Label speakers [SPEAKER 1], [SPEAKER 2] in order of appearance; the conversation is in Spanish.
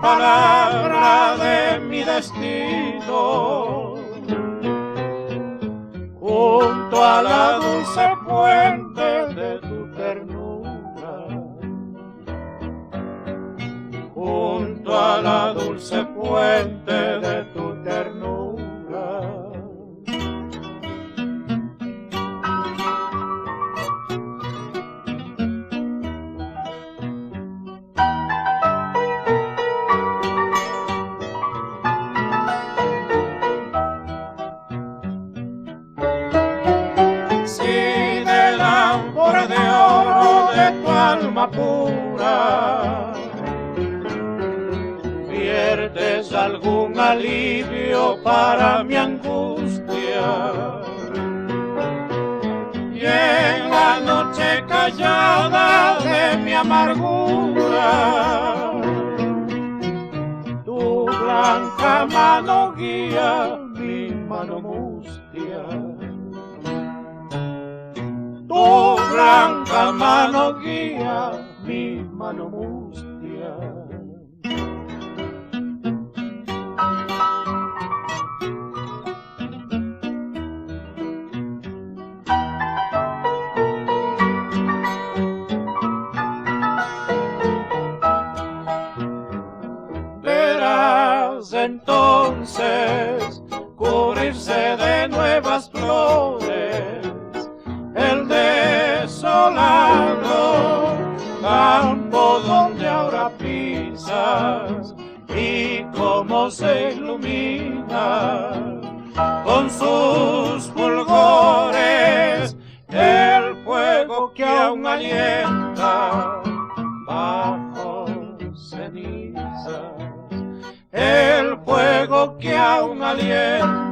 [SPEAKER 1] palabra de mi destino, junto a la dulce fuente de tu ternura, junto a la dulce fuente de tu ternura. Si del ámbora de oro de tu alma pura viertes algún alivio para mi angustia, y en la noche callada de mi amargura tu blanca mano guía mi mano mustia. Tu blanca mano guía mi mano mustia. Verás entonces cubrirse de nuevas flores el desolado campo donde ahora pisas, y cómo se ilumina con sus fulgores el fuego que aún alienta bajo cenizas, el fuego que aún alienta